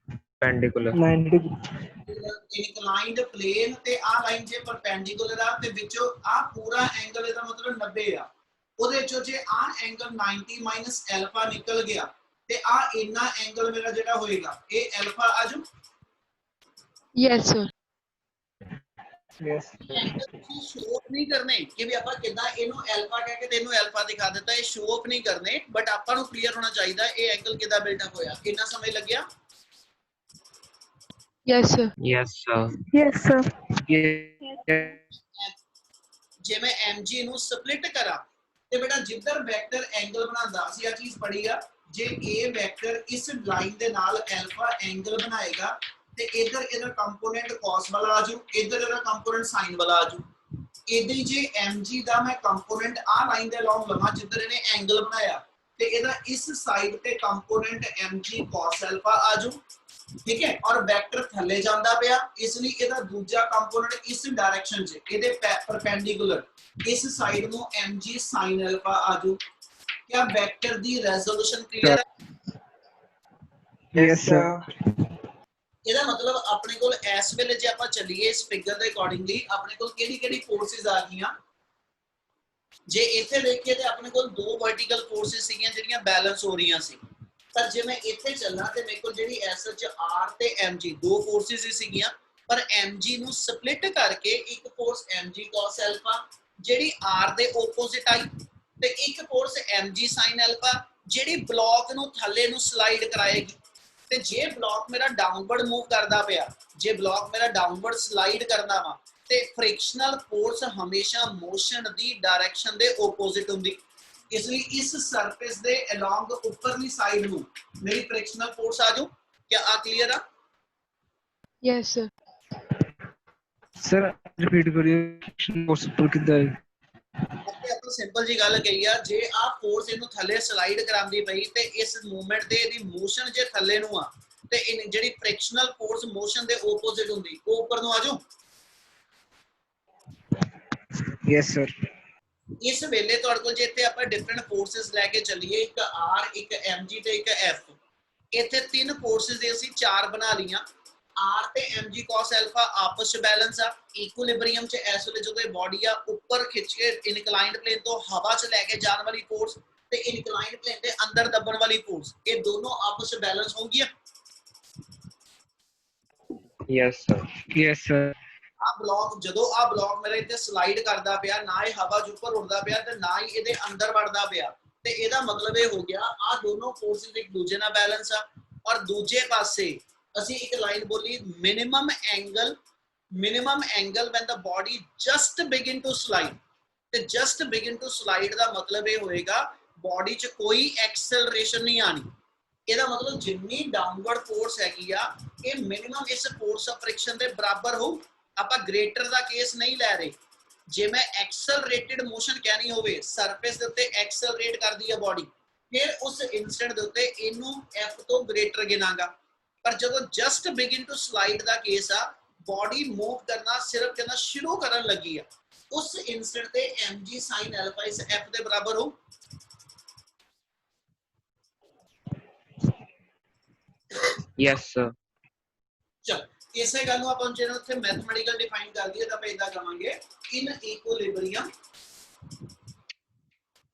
परपेंडिकुलर 90 डिग्री। इनक्लाइंड प्लेन ते आ लाइन जे परपेंडिकुलर आ ते विचों आ पूरा एंगल इदा मतलब 90 आ, ओदे चो जे आ एंगल 90 माइनस अल्फा निकल गया ते आ इना एंगल मेरा जेड़ा होएगा ये अल्फा आ जू। Yes sir. Yes show off नहीं करने कि भी आपा किदा इनु अल्फा कह के तेनु अल्फा दिखा देता है, शो ऑफ नहीं करने बट आपा नु क्लियर होना चाहिए ये एंगल किदा बिल्डअप होया, कितना समय लग गया। Yes sir. Yes sir. Yes sir. जे मैं mg नु स्प्लिट करा ते बेटा जिधर वेक्टर एंगल बनांदा सी आ चीज पढ़ी आ, जे a वेक्टर इस लाइन दे नाल अल्फा एंगल बनाएगा ते इधर इधर कंपोनेंट cos वाला आ जू, इधर इधर कंपोनेंट sin वाला आ जू। इधर जे mg दा मैं कंपोनेंट आ लाइन दे अलोंग लवा जिधर इन्हें एंगल बनाया ते इधर इस साइड पे कंपोनेंट mg cos अल्फा आ जू, ठीक है, और वेक्टर थल्ले जांदा पिया इसलिए इधर दूसरा कंपोनेंट इस डायरेक्शन च इधे परपेंडिकुलर इस साइड नु mg sin अल्फा आ जू। क्या वेक्टर दी रेजोल्यूशन क्लियर है? Yes sir. ਇਹਦਾ ਮਤਲਬ ਆਪਣੇ ਕੋਲ ਇਸ ਵੇਲੇ ਜੇ ਆਪਾਂ ਚੱਲੀਏ ਇਸ ਫਿਗਰ ਦੇ ਅਕੋਰਡਿੰਗਲੀ ਆਪਣੇ ਕੋਲ ਕਿਹੜੀ ਫੋਰਸਸ ਆ ਗਈਆਂ। ਜੇ ਇੱਥੇ ਦੇਖੀਏ ਤੇ ਆਪਣੇ ਕੋਲ ਦੋ ਵਰਟੀਕਲ ਫੋਰਸਸ ਸੀਗੀਆਂ ਜਿਹੜੀਆਂ ਬੈਲੈਂਸ ਹੋ ਰਹੀਆਂ ਸੀ, ਪਰ ਜੇ ਮੈਂ ਇੱਥੇ ਚੱਲਾਂ ਤੇ ਮੇਰੇ ਕੋਲ ਜਿਹੜੀ ਐਸ ਚ r ਤੇ mg ਦੋ ਫੋਰਸਸ ਹੀ ਸੀਗੀਆਂ, ਪਰ mg ਨੂੰ ਸਪਲਿਟ ਕਰਕੇ ਇੱਕ ਫੋਰਸ mg cos ਅਲਫਾ ਜਿਹੜੀ r ਦੇ ਆਪੋਜ਼ਿਟ ਆਈ ਤੇ ਇੱਕ ਫੋਰਸ mg sin ਅਲਫਾ ਜਿਹੜੀ ਬਲੌਕ ਨੂੰ ਥੱਲੇ ਨੂੰ ਸਲਾਈਡ ਕਰਾਏਗੀ। ਤੇ ਜੇ ਬਲੌਕ ਮੇਰਾ ਡਾਊਨਵਰਡ ਮੂਵ ਕਰਦਾ ਪਿਆ, ਜੇ ਬਲੌਕ ਮੇਰਾ ਡਾਊਨਵਰਡ ਸਲਾਈਡ ਕਰਦਾ ਵਾ ਤੇ ਫ੍ਰਿਕਸ਼ਨਲ ਫੋਰਸ ਹਮੇਸ਼ਾ ਮੋਸ਼ਨ ਦੀ ਡਾਇਰੈਕਸ਼ਨ ਦੇ ਆਪੋਜ਼ਿਟ ਹੁੰਦੀ, ਇਸ ਲਈ ਇਸ ਸਰਫੇਸ ਦੇ ਅਲੋਂਗ ਉੱਪਰਲੀ ਸਾਈਡ ਨੂੰ ਮੇਰੀ ਫ੍ਰਿਕਸ਼ਨਲ ਫੋਰਸ ਆ ਜਾਊ। क्या आ क्लियर आ? Yes sir. सर रिपीट करिए फोर्स पर कितना है। ਆਪਾਂ ਸਿੰਪਲ ਜੀ ਗੱਲ ਕਹੀ ਆ, ਜੇ ਆ ਫੋਰਸ ਇਹਨੂੰ ਥੱਲੇ ਸਲਾਈਡ ਕਰਾਂਦੀ ਪਈ ਤੇ ਇਸ ਮੂਵਮੈਂਟ ਦੇ ਇਹਦੀ ਮੋਸ਼ਨ ਜੇ ਥੱਲੇ ਨੂੰ ਆ ਤੇ ਜਿਹੜੀ ਫ੍ਰਿਕਸ਼ਨਲ ਫੋਰਸ ਮੋਸ਼ਨ ਦੇ ਆਪੋਜ਼ਿਟ ਹੁੰਦੀ ਉਹ ਉੱਪਰ ਨੂੰ ਆ ਜਾਊ। Yes sir. इस वेले तुहाडे कोल जे इत्थे आपां डिफरेंट फोर्सेस लैके चलीए, एक आर, एक mg ते एक f, इत्थे तीन फोर्सेस दे असीं चार बना लियां। आर ते mg cos अल्फा आपस च बैलेंस आ, इक्विलिब्रियम च इस वेले जो बॉडी आ ऊपर खिच के इनक्लाइंड प्लेन तो हवा च लैके जाण वाली फोर्स ते इनक्लाइंड प्लेन दे अंदर दबण वाली फोर्स, ये दोनों आपस च बैलेंस हो गया। Yes, sir. Yes, sir. आ ब्लॉक जो आ ब्लॉक मेरा इतने स्लाइड करता पाया, ना ही हवा च ऊपर उड़ता पाया ते ना ही ये अंदर बढ़ता पाया, ते एदा मतलब ये हो गया आ दोनों फोर्सेस एक दूजे नाल बैलेंस आ। और दूजे पासे असी एक लाइन बोली minimum angle when the body just begin to slide, ते जस्ट बिगिन टू स्लाइड दा मतलब ये होएगा बॉडी च कोई एक्सेलरेशन नहीं आनी। ਇਹਦਾ मतलब जिन्नी डाउनवर्ड फोर्स हैगी आ ये मिनिमम इस फोर्स ऑफ फ्रिक्शन के बराबर हो। ਆਪਾਂ ग्रेटर ਦਾ केस नहीं लै रहे। जे मैं एक्सेलरेटेड मोशन कहनी होवे, सरफेस ਦੇ ਉੱਤੇ एक्सेलरेट करदी है बॉडी, फिर उस इंस्टेंट ਦੇ ਉੱਤੇ ਇਹਨੂੰ f ਤੋਂ ग्रेटर गिनांगा। पर ਜਦੋਂ जस्ट बिगिन टू स्लाइड ਦਾ केस आ, बॉडी मूव करना सिर्फ कहना शुरू करन लगी आ, उस इंस्टेंट ते mg sin अल्फा इस f ਦੇ बराबर हो। Yes, sir. चल इसे गल ਨੂੰ ਆਪਾਂ ਜਿਹੜਾ ਉੱਥੇ ਮੈਥਮੈਟੀਕਲ ਡਿਫਾਈਨ ਕਰ ਦਈਏ ਤਾਂ ਆਪਾਂ ਇਦਾਂ ਕਵਾਂਗੇ ਇਨ ਇਕੁਇਲਿਬਰੀਅਮ,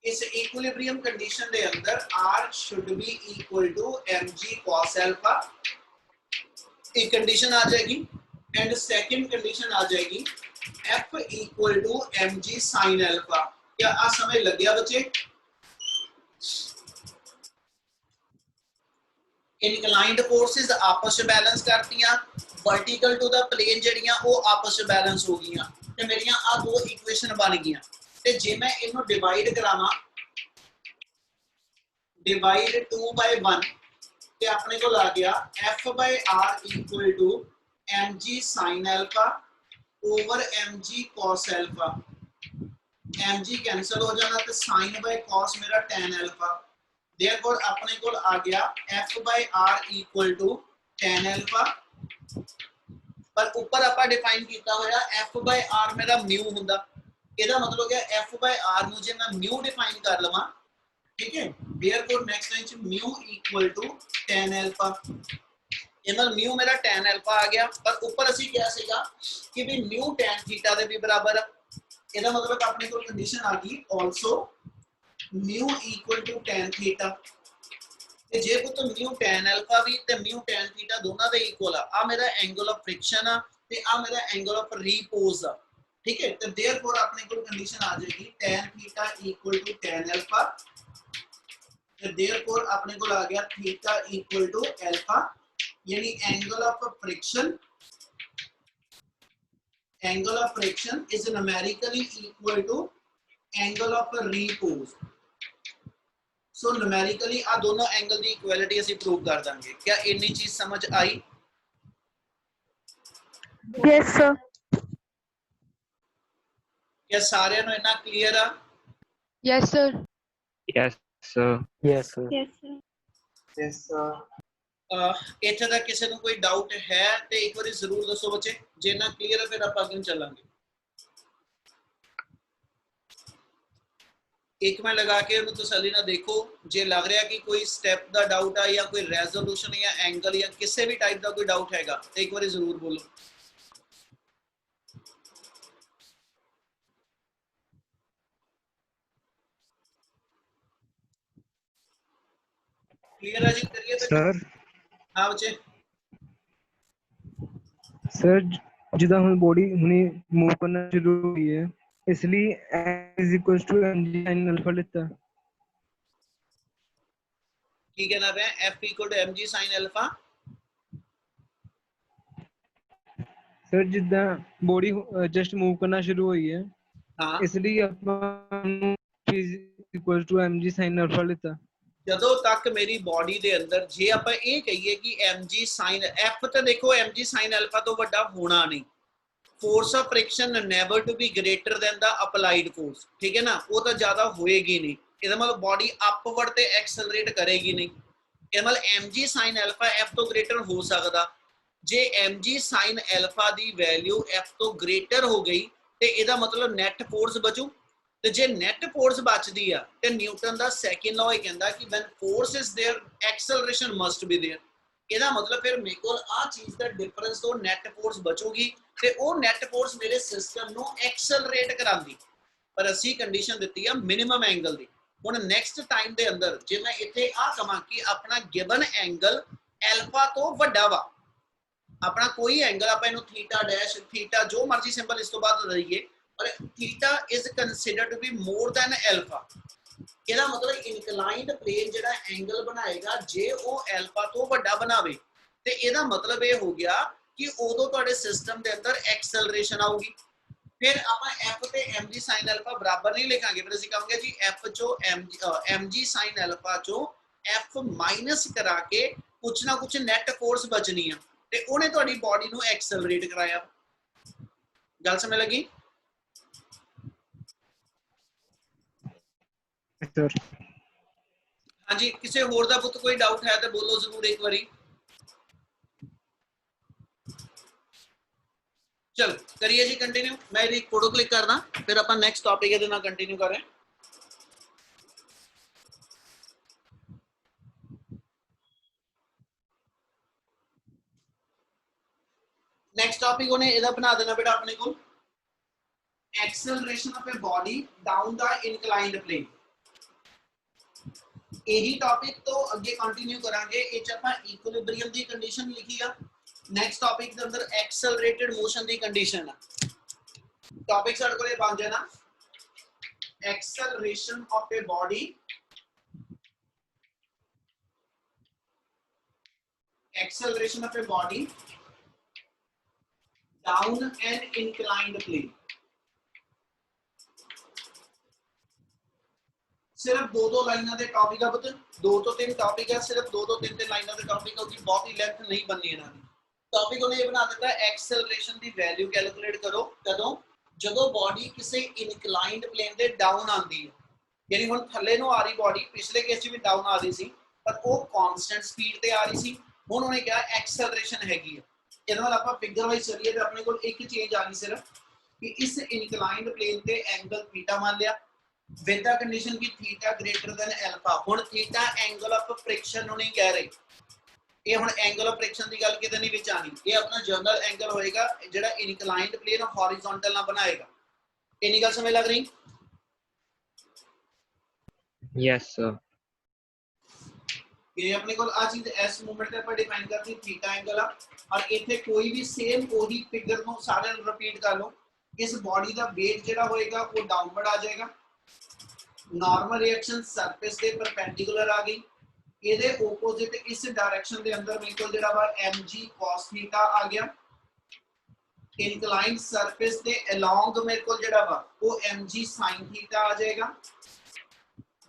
इस इक्विलिब्रियम कंडीशन के अंदर r should be equal to mg cos alpha, एक कंडीशन आ जाएगी। एंड सेकंड कंडीशन आ जाएगी f equal to mg sin alpha. क्या आ समझ लग गया बच्चे? इनक्लाइंड फोर्सेस आपस में बैलेंस करतीयां, वर्टिकल टू द प्लेन जड़ियां वो आपस में बैलेंस हो गईयां, ते मेरियां आ दो इक्वेशन बन गईयां। ते जे मैं इन्हों डिवाइड करावां, डिवाइड 2/1, ते अपने को आ गया f/r equal to mg sin alpha over mg cos alpha. mg cancel हो जाना तो sin बाय cos मेरा tan अल्फा। Therefore अपने को आ गया f/r equal to tan alpha, पर ऊपर आप डिफाइन किया होया f/r मेरा म्यू हुंदा। ਇਹਦਾ मतलब क्या f/r ਨੂੰ ਜੇ मैं म्यू डिफाइन कर लवां, ठीक है, therefore नेक्स्ट लाइन च mu equal to tan alpha. ਇਹਦਾ म्यू मेरा tan अल्फा आ गया, पर ऊपर ਅਸੀਂ ਕਿਹਾ ਸੀਗਾ कि भी म्यू tan थीटा ਦੇ ਵੀ ਬਰਾबर ਹੈ। ਇਹਦਾ मतलब अपने को कंडीशन आ गई also mu equal to tan theta. ते जे पुत म्यू tan अल्फा भी ते म्यू tan थीटा दोनों दे इक्वल आ मेरा एंगल ऑफ फ्रिक्शन आ ते आ मेरा एंगल ऑफ रिपोज आ, ठीक है। तो देयरफॉर अपने को कंडीशन आ जाएगी tan theta equal to tan alpha, तो देयरफॉर अपने को आ गया थीटा इक्वल टू अल्फा, यानी angle of friction is numerically equal to angle of repose. So numerically आ दोनों एंगल की इक्वलिटी ਅਸੀਂ प्रूव कर देंगे। क्या इतनी चीज समझ आई? Yes, sir. क्या सारे ਨੂੰ इतना क्लियर आ? Yes, sir. Yes, sir. Yes, sir. Yes, sir. Yes, sir. ਇੱਥੇ ਤੱਕ ਕਿਸੇ ਨੂੰ ਕੋਈ ਡਾਊਟ ਹੈ ਤੇ ਇੱਕ ਵਾਰੀ ਜ਼ਰੂਰ ਦੱਸੋ ਬੱਚੇ, ਜੇ ਨਾ ਕਲੀਅਰ ਹੈ ਫਿਰ ਆਪਾਂ ਅੱਗੇ ਚੱਲਾਂਗੇ। एक में लगा के उन्हें तसल्ली ना देखो, जे लग रहा कि कोई स्टेप का डाउट है या कोई रेजोल्यूशन या एंगल या किसी भी टाइप का कोई डाउट हैगा तो एक बार जरूर बोलो। क्लियर है जी? करिए फिर। Sir, हाँ बच्चे। sir, जिदा हम बॉडी हुनी मूव करना शुरू हुई है, इसलिए is equals to mg sin alpha लेता। की कहना है f equal to mg sin alpha. Sir जिदा बॉडी जस्ट मूव करना शुरू हुई है, हाँ, इसलिए अपन is equals to mg sin alpha लेता। ਜਦੋਂ ਤੱਕ ਮੇਰੀ ਬੋਡੀ ਦੇ ਅੰਦਰ ਜੇ ਆਪਾਂ ਇਹ ਕਹੀਏ ਕਿ mg sin f, ਤੇ ਦੇਖੋ mg sin ਅਲਫਾ ਤੋਂ ਵੱਡਾ ਹੋਣਾ ਨਹੀਂ। Force of friction never to be greater than the applied force, ठीक है ना, वो तो ज्यादा होएगी नहीं। ਇਹਦਾ मतलब बॉडी अपवर्ड ਤੇ एक्सेलरेट करेगी नहीं। ਇਹਦਾ मतलब mg sin अल्फा f ਤੋਂ ग्रेटर हो सकता। जे mg sin अल्फा ਦੀ वैल्यू f ਤੋਂ ग्रेटर हो गई ਤੇ ਇਹਦਾ मतलब नेट फोर्स बचू। ਤੇ ਜੇ ਨੈਟ ਫੋਰਸ ਬਚਦੀ ਆ ਤੇ ਨਿਊਟਨ ਦਾ ਸੈਕਿੰਡ ਲਾਅ ਇਹ ਕਹਿੰਦਾ ਕਿ when force is there acceleration must be there। ਇਹਦਾ ਮਤਲਬ ਫਿਰ ਮੇਰੇ ਕੋਲ ਆ ਚੀਜ਼ ਦਾ ਡਿਫਰੈਂਸ ਤੋਂ ਨੈਟ ਫੋਰਸ ਬਚੂਗੀ ਤੇ ਉਹ ਨੈਟ ਫੋਰਸ ਮੇਰੇ ਸਿਸਟਮ ਨੂੰ ਐਕਸਲਰੇਟ ਕਰਾਂਦੀ। ਪਰ ਅਸੀਂ ਕੰਡੀਸ਼ਨ ਦਿੱਤੀ ਆ ਮਿਨੀਮਮ ਐਂਗਲ ਦੀ। ਹੁਣ ਨੈਕਸਟ ਟਾਈਮ ਦੇ ਅੰਦਰ ਜੇ ਮੈਂ ਇੱਥੇ ਆ ਕਹਾਂ ਕਿ ਆਪਣਾ ਗਿਵਨ ਐਂਗਲ ਐਲਫਾ ਤੋਂ ਵੱਡਾ ਵਾ, ਆਪਣਾ ਕੋਈ ਐਂਗਲ ਆਪਾਂ ਇਹਨੂੰ ਥੀਟਾ ਡੈਸ਼ ਥੀਟਾ ਜੋ ਮਰਜ਼ੀ ਸਿੰਬਲ ਇਸ ਤੋਂ ਬਾਅਦ ਲਈਏ, ਪਰ theta is considered to be more than alpha. ਇਹਦਾ ਮਤਲਬ ਇਨਕਲਾਈਨਡ ਪਲੇਨ ਜਿਹੜਾ ਐਂਗਲ ਬਣਾਏਗਾ ਜੇ ਉਹ ਐਲਫਾ ਤੋਂ ਵੱਡਾ ਬਣਾਵੇ ਤੇ ਇਹਦਾ ਮਤਲਬ ਇਹ ਹੋ ਗਿਆ ਕਿ ਉਦੋਂ ਤੁਹਾਡੇ ਸਿਸਟਮ ਦੇ ਅੰਦਰ ਐਕਸਲਰੇਸ਼ਨ ਆਊਗੀ। फिर आप f ਤੇ mg sin alpha बराबर नहीं लिखांगे, फिर ਅਸੀਂ ਕਹਾਂਗੇ ਜੀ f ਚੋਂ mg sin alpha ਚੋਂ f ਮਾਈਨਸ ਕਰਾ ਕੇ ਕੁਛ ਨਾ ਕੁਛ ਨੈਟ ਫੋਰਸ ਬਚਣੀ ਆ ਤੇ ਉਹਨੇ ਤੁਹਾਡੀ ਬਾਡੀ ਨੂੰ ਐਕਸਲਰੇਟ ਕਰਾਇਆ। ਗੱਲ ਸਮਝ ਲੱਗੀ? सर ਹਾਂਜੀ, ਕਿਸੇ ਹੋਰ ਦਾ ਪੁੱਤ ਕੋਈ ਡਾਊਟ ਹੈ ਤਾਂ ਬੋਲੋ ਜ਼ਰੂਰ ਇੱਕ ਵਾਰੀ। चल करिए जी कंटिन्यू। मैं एक फोटो क्लिक करना फिर अपन नेक्स्ट टॉपिक के दिन कंटिन्यू करें। नेक्स्ट टॉपिक होने इधर बना देना बेटा अपने को acceleration of a body down the inclined plane. यही टॉपिक तो आगे कंटिन्यू करांगे। इच ਆਪਾਂ इक्विलिब्रियम दी कंडीशन लिखी है। नेक्स्ट टॉपिक के अंदर एक्सेलरेटेड मोशन दी कंडीशन है। टॉपिक साइड को बन जाना acceleration of a body acceleration of a body down an inclined plane. सिर्फ दो लाइनों के टॉपिक है पुत, 2 तो 3 टॉपिक है, सिर्फ 2 लाइनों के टॉपिक होगी, बहुत ही लेंथ नहीं बननी है ना। टॉपिक उन्हें ये बना देता है एक्सेलरेशन की वैल्यू कैलकुलेट करो कदों जदों बॉडी किसी इनक्लाइंड प्लेन दे डाउन आती है, यानी हुण थल्ले नूं आ रही बॉडी, पिछले केस भी डाउन आ रही सी पर वो कांस्टेंट स्पीड ते आ रही सी, हुण उन्हें क्या एक्सेलरेशन हैगी है। इहदे नाल आपां फिगर वाइज चलिए तो अपने कोल एक चेंज आ गई सिर्फ कि इस इनक्लाइंड प्लेन ते एंगल थीटा मान लिया विद द कंडीशन की थीटा ग्रेटर देन अल्फा। हुण थीटा एंगल ऑफ फ्रिक्शन नु नहीं कह रही, ये हुण एंगल ऑफ फ्रिक्शन दी गल किते नहीं विच आनी, ये अपना जनरल एंगल होएगा जेड़ा इनक्लाइंड प्लेन हॉरिजॉन्टल ना बनाएगा। इन्नी गल समझ लग रही? Yes sir. ये अपने को आ चीज एस मूवमेंट पे पर डिफाइन करती थीटा एंगल आ, और इथे कोई भी सेम वही फिगर नु सारे रिपीट कर लो। इस बॉडी दा वेट जेड़ा होएगा वो डाउनवर्ड आ जाएगा। नॉर्मल रिएक्शन सरफेस के परपेंडिकुलर आ गई, ਇਹਦੇ opposite इस डायरेक्शन के अंदर मेरे को जेड़ा वा mg cos थीटा आ गया। इंक्लाइंड सरफेस के अलोंग मेरे को जेड़ा वा वो mg sin थीटा आ जाएगा।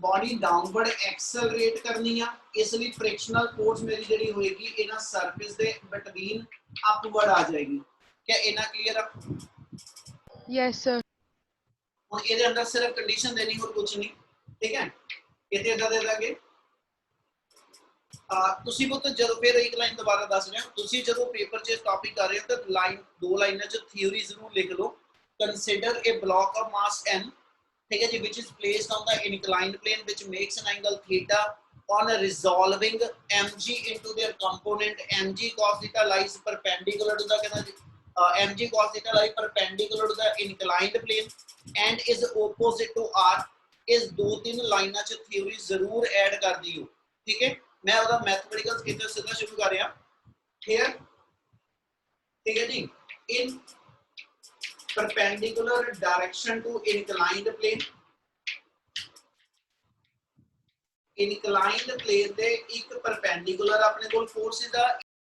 बॉडी डाउनवर्ड एक्सेलरेट करनी है, इसलिए फ्रिक्शनल फोर्स मेरी जेड़ी होएगी इना सरफेस दे बिटवीन अपवर्ड आ जाएगी। क्या इना क्लियर है? Yes, sir. ਹੁਣ ਇਹਦੇ ਅੰਦਰ ਸਿਰਫ ਕੰਡੀਸ਼ਨ ਦੇਣੀ ਹੋਰ ਕੁਝ ਨਹੀਂ, ਠੀਕ ਹੈ। ਇੱਥੇ ਇਦਾਂ ਦੇ ਦਾਂਗੇ ਤੁਸੀਂ ਬੁੱਤ ਜਦੋਂ ਫਿਰ ਇੱਕ ਲਾਈਨ ਦੁਬਾਰਾ ਦੱਸ ਰਿਹਾ, ਤੁਸੀਂ ਜਦੋਂ ਪੇਪਰ 'ਚ ਟੌਪਿਕ ਕਰ ਰਹੇ ਹੋ ਤਾਂ ਲਾਈਨ 2 ਲਾਈਨਾਂ 'ਚ ਥਿਊਰੀ ਜ਼ਰੂਰ ਲਿਖ ਲਓ। Consider a block of mass n, ਠੀਕ ਹੈ ਜੀ, which is placed on the inclined plane which makes an angle theta on resolving mg into their component mg cos theta lies perpendicular to the mg cos theta lies perpendicular to the inclined plane and is opposite to r। इस 2-3 लाइना च theory जरूर add कर दियो, ठीक है। मैं ਉਹਦਾ मैथमेटिकल कितना सीधा शुरू कर रहा here, ठीक है जी। in perpendicular direction to inclined plane, inclined plane ਦੇ ਇੱਕ perpendicular ਆਪਣੇ ਕੋਲ फोर्स ਦਾ